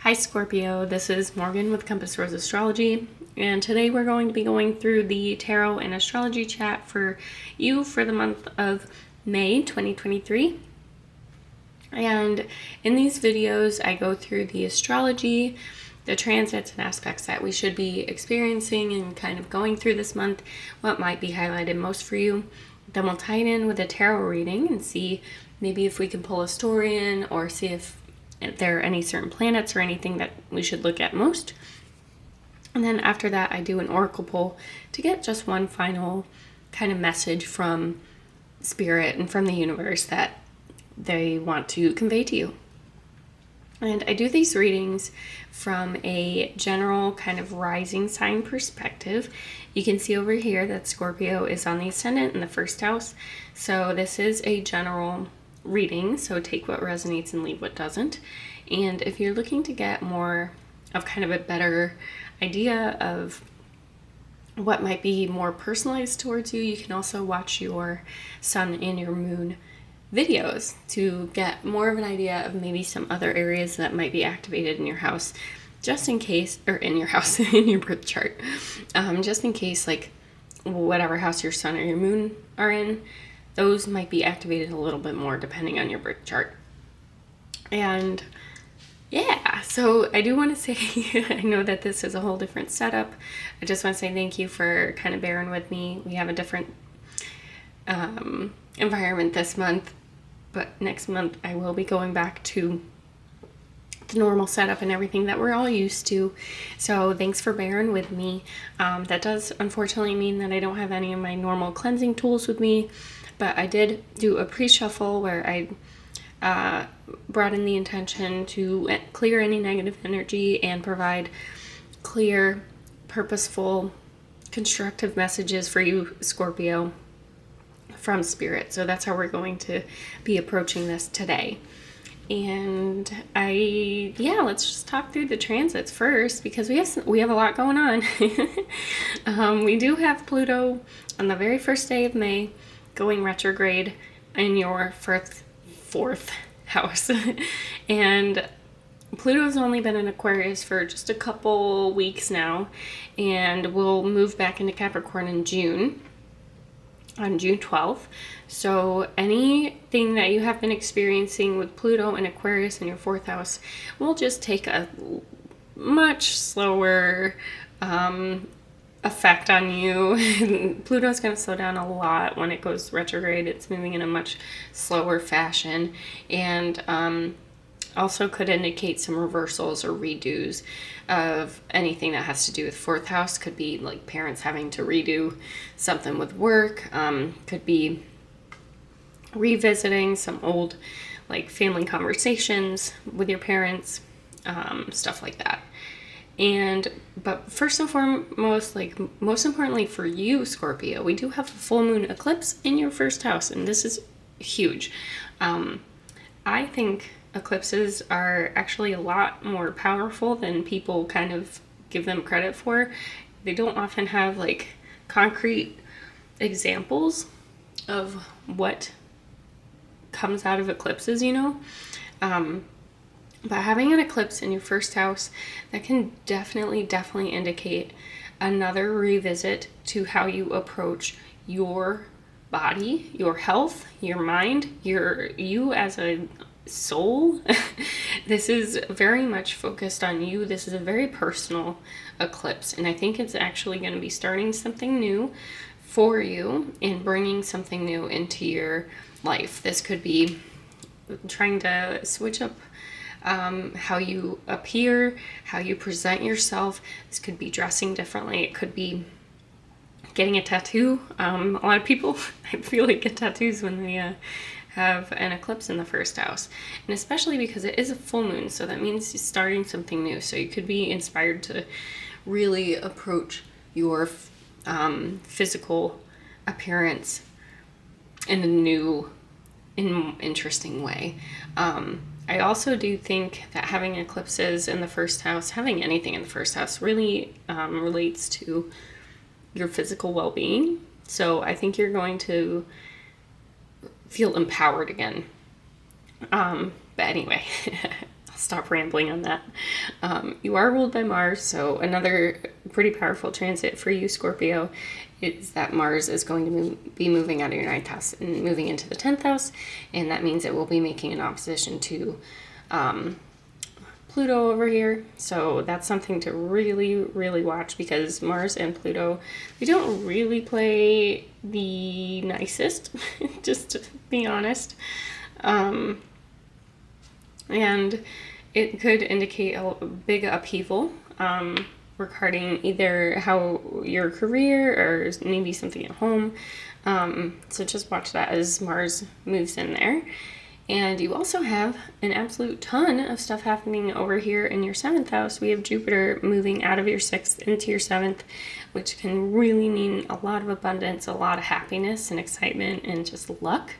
Hi Scorpio, this is Morgan with Compass Rose Astrology, and today we're going to be going through the tarot and astrology chat for you for the month of May 2023. And in these videos, I go through the astrology, the transits and aspects that we should be experiencing and kind of going through this month, what might be highlighted most for you. Then we'll tie it in with a tarot reading and see maybe if we can pull a story in or see if there are any certain planets or anything that we should look at most. And then after that, I do an oracle pull to get just one final kind of message from spirit and from the universe that they want to convey to you. And I do these readings from a general kind of rising sign perspective. You can see over here that Scorpio is on the ascendant in the first house. So this is a general reading, so take what resonates and leave what doesn't. And if you're looking to get more of kind of a better idea of what might be more personalized towards you, you can also watch your sun and your moon videos to get more of an idea of maybe some other areas that might be activated in your house, just in case, or in your house, in your birth chart, just in case, like whatever house your sun or your moon are in, those might be activated a little bit more depending on your birth chart. And yeah, so I do want to say, I know that this is a whole different setup. I just want to say thank you for kind of bearing with me. We have a different environment this month, but next month I will be going back to the normal setup and everything that we're all used to. So thanks for bearing with me. That does unfortunately mean that I don't have any of my normal cleansing tools with me, but I did do a pre-shuffle where I brought in the intention to clear any negative energy and provide clear, purposeful, constructive messages for you, Scorpio, from Spirit. So that's how we're going to be approaching this today. And let's just talk through the transits first, because we have a lot going on. We do have Pluto on the very first day of May going retrograde in your fourth house. And Pluto's only been in Aquarius for just a couple weeks now, and will move back into Capricorn in June, on June 12th. So anything that you have been experiencing with Pluto and Aquarius in your fourth house will just take a much slower effect on you. Pluto's going to slow down a lot when it goes retrograde. It's moving in a much slower fashion, and also could indicate some reversals or redos of anything that has to do with fourth house. Could be like parents having to redo something with work, could be revisiting some old like family conversations with your parents, stuff like that. But first and foremost, like most importantly for you, Scorpio, we do have a full moon eclipse in your first house, and this is huge. I think eclipses are actually a lot more powerful than people kind of give them credit for. They don't often have like concrete examples of what comes out of eclipses, you know? But having an eclipse in your first house, that can definitely indicate another revisit to how you approach your body, your health, your mind, you as a soul. This is very much focused on you. This is a very personal eclipse, and I think it's actually going to be starting something new for you and bringing something new into your life. This could be trying to switch up how you appear, how you present yourself. This could be dressing differently. It could be getting a tattoo. A lot of people, I feel like, get tattoos when they have an eclipse in the first house, and especially because it is a full moon, so that means you're starting something new. So you could be inspired to really approach your physical appearance in a new, interesting way. I also do think that having eclipses in the first house, having anything in the first house, really relates to your physical well-being. So I think you're going to feel empowered again. But anyway, I'll stop rambling on that. You are ruled by Mars, so another pretty powerful transit for you, Scorpio, is that Mars is going to be moving out of your 9th house and moving into the 10th house, and that means it will be making an opposition to Pluto over here. So that's something to really, really watch, because Mars and Pluto, they don't really play the nicest, just to be honest. And it could indicate a big upheaval regarding either how your career or maybe something at home. So just watch that as Mars moves in there. And you also have an absolute ton of stuff happening over here in your 7th house. We have Jupiter moving out of your 6th into your 7th, which can really mean a lot of abundance, a lot of happiness and excitement and just luck,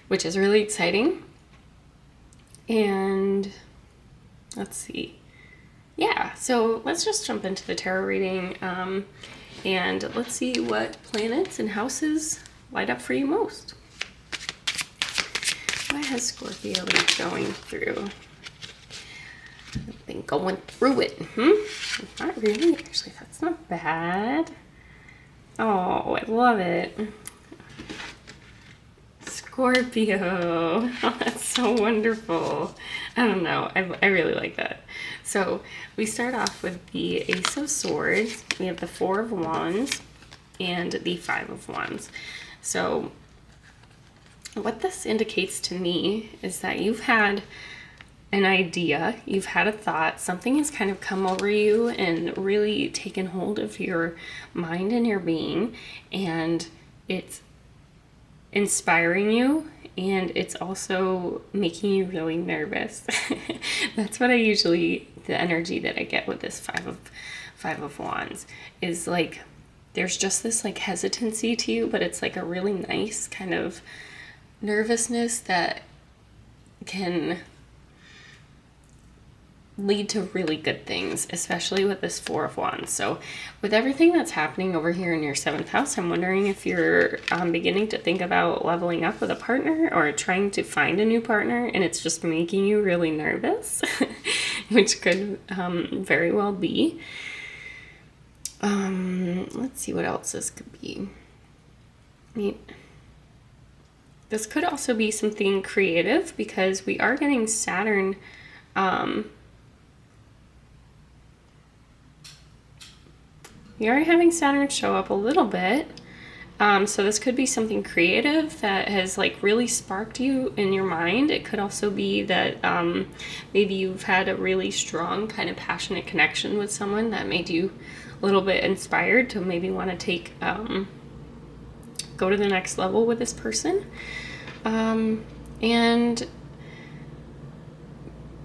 which is really exciting. And let's see. Yeah, so let's just jump into the tarot reading, and let's see what planets and houses light up for you most. What has Scorpio been going through? I've been going through it. Not really. Actually, that's not bad. Oh, I love it. Scorpio. Oh, that's so wonderful. I don't know. I really like that. So we start off with the Ace of Swords. We have the 4 of Wands and the 5 of Wands. So what this indicates to me is that you've had an idea, you've had a thought, something has kind of come over you and really taken hold of your mind and your being, and it's inspiring you, and it's also making you really nervous. That's what the energy that I get with this five of Wands is like, there's just this like hesitancy to you, but it's like a really nice kind of nervousness that can lead to really good things, especially with this 4 of Wands. So with everything that's happening over here in your 7th house, I'm wondering if you're beginning to think about leveling up with a partner or trying to find a new partner, and it's just making you really nervous, which could very well be. Let's see what else this could be. This could also be something creative, because we are getting Saturn. We are having Saturn show up a little bit. So this could be something creative that has like really sparked you in your mind. It could also be that maybe you've had a really strong kind of passionate connection with someone that made you a little bit inspired to maybe want to go to the next level with this person. But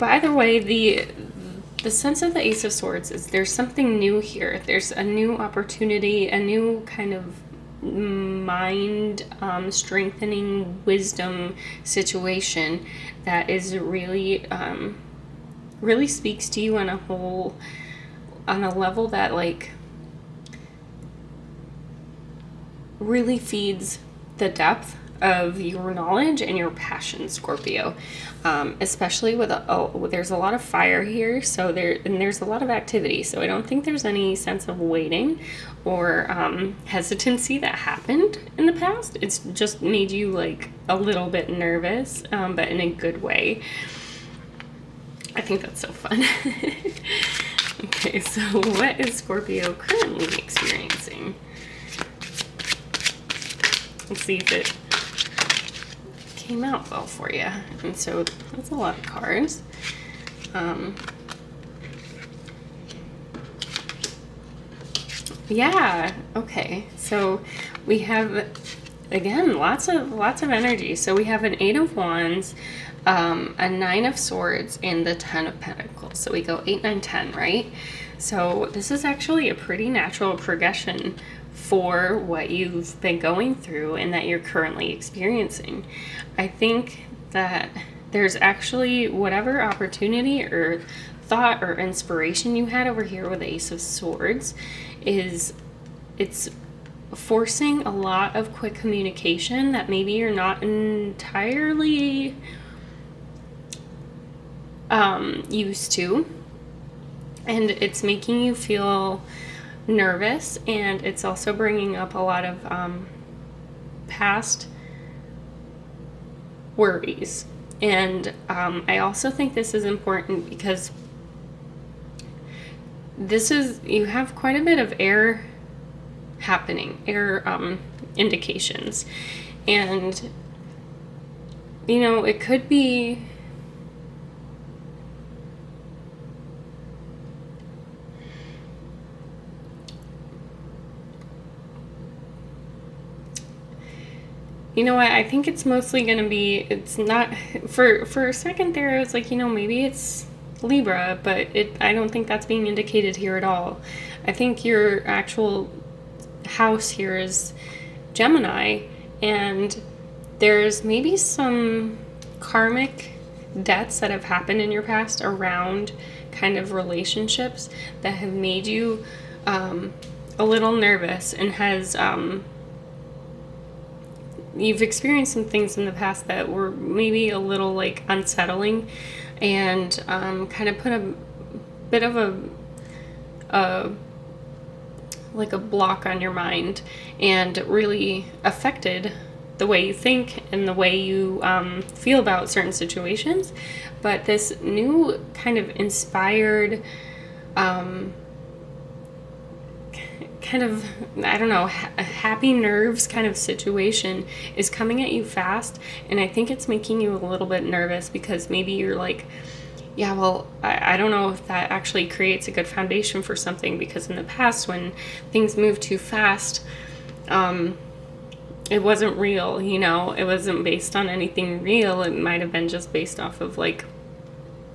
either way, the sense of the Ace of Swords is there's something new here. There's a new opportunity, a new kind of mind strengthening wisdom situation that is really really speaks to you on a level that like really feeds the depth of your knowledge and your passion, Scorpio. Especially with there's a lot of fire here, so there's a lot of activity. So I don't think there's any sense of waiting or hesitancy that happened in the past. It's just made you like a little bit nervous, but in a good way. I think that's so fun. Okay, so what is Scorpio currently experiencing? Let's see if it came out well for you. And so that's a lot of cards. Yeah, okay. So we have, again, lots of energy. So we have an 8 of Wands, a 9 of Swords, and the 10 of Pentacles. So we go 8, 9, 10, right? So this is actually a pretty natural progression for what you've been going through and that you're currently experiencing. I think that there's actually whatever opportunity or thought or inspiration you had over here with the Ace of Swords it's forcing a lot of quick communication that maybe you're not entirely used to, and it's making you feel nervous, and it's also bringing up a lot of past worries. And I also think this is important because you have quite a bit of air happening, air indications. And, it could be I think it's mostly going to be, it's not, for a second there, I was like, maybe it's Libra, but I don't think that's being indicated here at all. I think your actual house here is Gemini, and there's maybe some karmic debts that have happened in your past around kind of relationships that have made you a little nervous, and has you've experienced some things in the past that were maybe a little like unsettling, and kind of put a bit of a block on your mind, and really affected the way you think and the way you feel about certain situations. But this new kind of inspired kind of, I don't know, happy nerves kind of situation is coming at you fast, and I think it's making you a little bit nervous, because maybe you're like, yeah, well, I don't know if that actually creates a good foundation for something, because in the past when things move too fast, it wasn't real, it wasn't based on anything real. It might have been just based off of like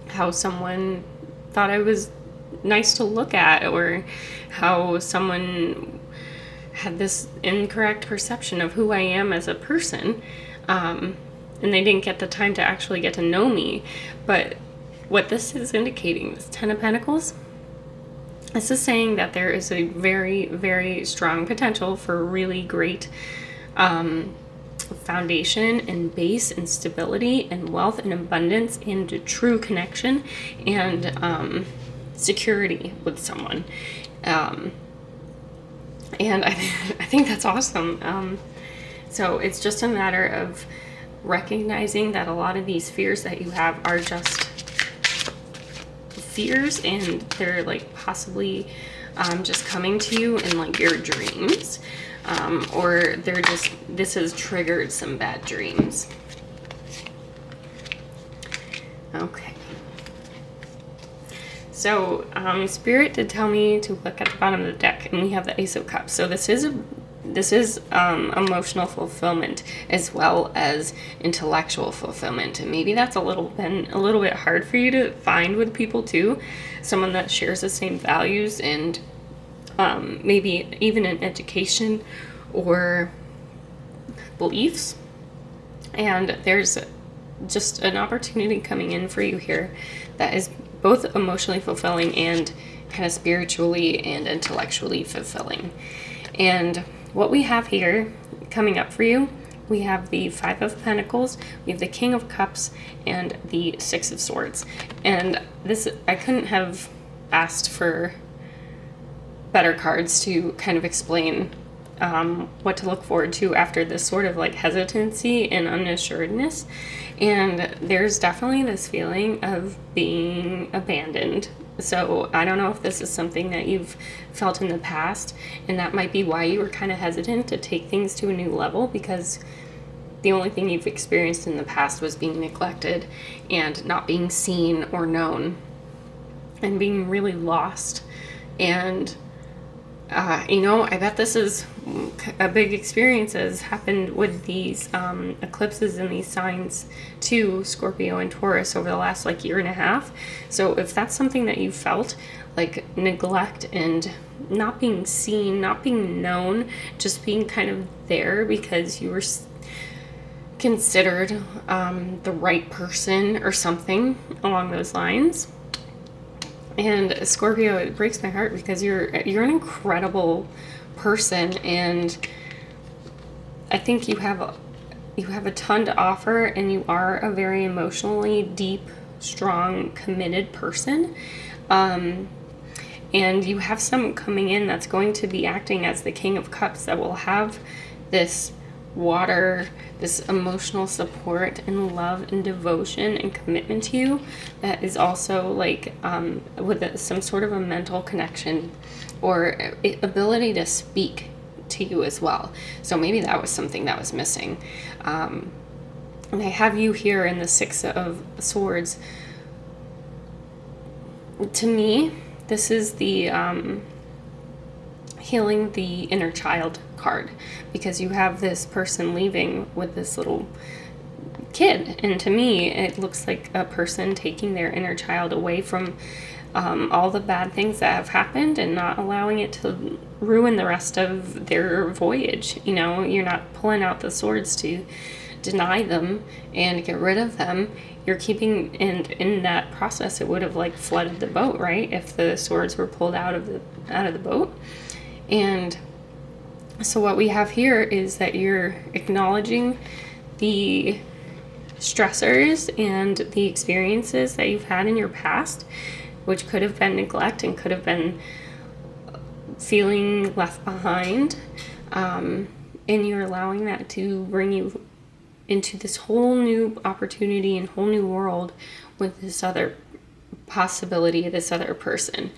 how someone thought I was nice to look at, or how someone had this incorrect perception of who I am as a person, and they didn't get the time to actually get to know me. But what this is indicating, this 10 of Pentacles, this is saying that there is a very, very strong potential for really great foundation and base and stability and wealth and abundance and true connection and security with someone. And I think that's awesome. So it's just a matter of recognizing that a lot of these fears that you have are just fears, and they're like possibly just coming to you in like your dreams, or this has triggered some bad dreams. Okay. So, Spirit did tell me to look at the bottom of the deck, and we have the Ace of Cups. So this is emotional fulfillment as well as intellectual fulfillment, and maybe that's been a little bit hard for you to find with people too. Someone that shares the same values, and maybe even in education or beliefs. And there's just an opportunity coming in for you here that is both emotionally fulfilling and kind of spiritually and intellectually fulfilling. And what we have here coming up for you, we have the Five of Pentacles, we have the King of Cups, and the Six of Swords. And this, I couldn't have asked for better cards to kind of explain what to look forward to after this sort of like hesitancy and unassuredness. And there's definitely this feeling of being abandoned. So I don't know if this is something that you've felt in the past, and that might be why you were kind of hesitant to take things to a new level, because the only thing you've experienced in the past was being neglected and not being seen or known and being really lost. And I bet this is a big experience has happened with these eclipses and these signs to Scorpio and Taurus over the last like year and a half. So if that's something that you felt, like neglect and not being seen, not being known, just being kind of there because you were considered the right person or something along those lines. And Scorpio, it breaks my heart because you're an incredible person, and I think you have a ton to offer, and you are a very emotionally deep strong, committed person. And you have someone coming in that's going to be acting as the King of Cups, that will have this water, this emotional support and love and devotion and commitment to you, that is also like with some sort of a mental connection or ability to speak to you as well. So maybe that was something that was missing. And I have you here in the Six of Swords. To me, this is the healing the inner child card, because you have this person leaving with this little kid, and to me it looks like a person taking their inner child away from all the bad things that have happened and not allowing it to ruin the rest of their voyage. You know, you're not pulling out the swords to deny them and get rid of them. You're keeping, and in that process it would have like flooded the boat, right, if the swords were pulled out of the boat. And so what we have here is that you're acknowledging the stressors and the experiences that you've had in your past, which could have been neglect and could have been feeling left behind, and you're allowing that to bring you into this whole new opportunity and whole new world with this other possibility, this other person.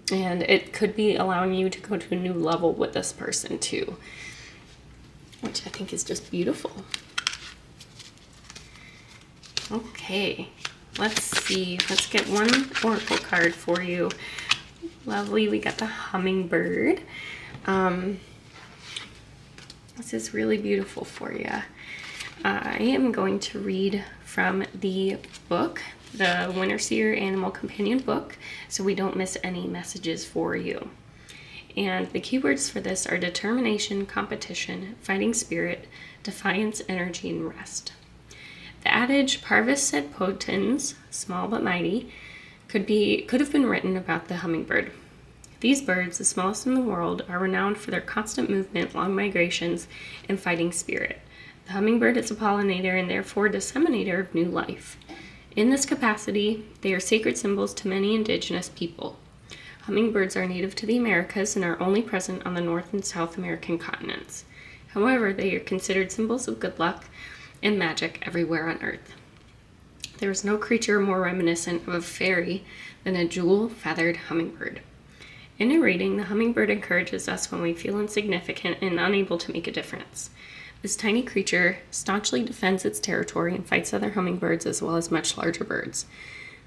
And it could be allowing you to go to a new level with this person too, which I think is just beautiful. Okay, let's see. Let's get one oracle card for you. Lovely, we got the hummingbird. This is really beautiful for you. I am going to read from the book, the Winterseer Animal Companion book, so we don't miss any messages for you. And the keywords for this are determination, competition, fighting spirit, defiance, energy, and rest. The adage, parvis sed potens, small but mighty, could have been written about the hummingbird. These birds, the smallest in the world, are renowned for their constant movement, long migrations, and fighting spirit. The hummingbird is a pollinator and therefore disseminator of new life. In this capacity, they are sacred symbols to many indigenous people. Hummingbirds are native to the Americas and are only present on the North and South American continents. However, they are considered symbols of good luck and magic everywhere on Earth. There is no creature more reminiscent of a fairy than a jewel-feathered hummingbird. In a reading, the hummingbird encourages us when we feel insignificant and unable to make a difference. This tiny creature staunchly defends its territory and fights other hummingbirds as well as much larger birds.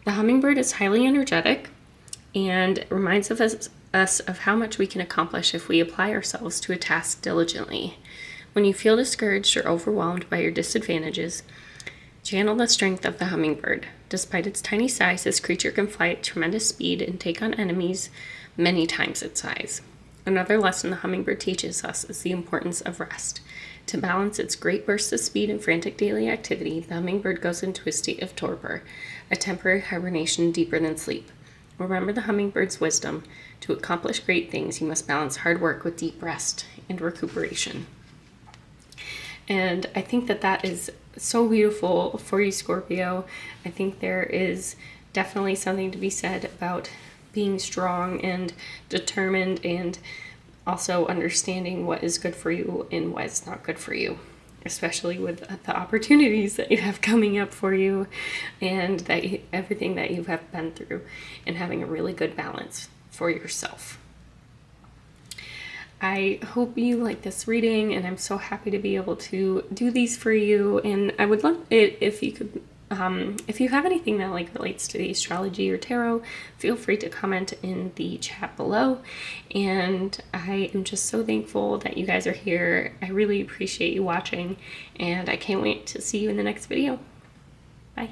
The hummingbird is highly energetic and reminds us of how much we can accomplish if we apply ourselves to a task diligently. When you feel discouraged or overwhelmed by your disadvantages, channel the strength of the hummingbird. Despite its tiny size, this creature can fly at tremendous speed and take on enemies many times its size. Another lesson the hummingbird teaches us is the importance of rest. To balance its great bursts of speed and frantic daily activity, the hummingbird goes into a state of torpor, a temporary hibernation deeper than sleep. Remember the hummingbird's wisdom. To accomplish great things, you must balance hard work with deep rest and recuperation. And I think that is so beautiful for you, Scorpio. I think there is definitely something to be said about being strong and determined, and also understanding what is good for you and what is not good for you, especially with the opportunities that you have coming up for you and everything that you have been through, and having a really good balance for yourself. I hope you like this reading, and I'm so happy to be able to do these for you. And I would love it if you could, if you have anything that relates to the astrology or tarot, feel free to comment in the chat below. And I am just so thankful that you guys are here. I really appreciate you watching, and I can't wait to see you in the next video. Bye.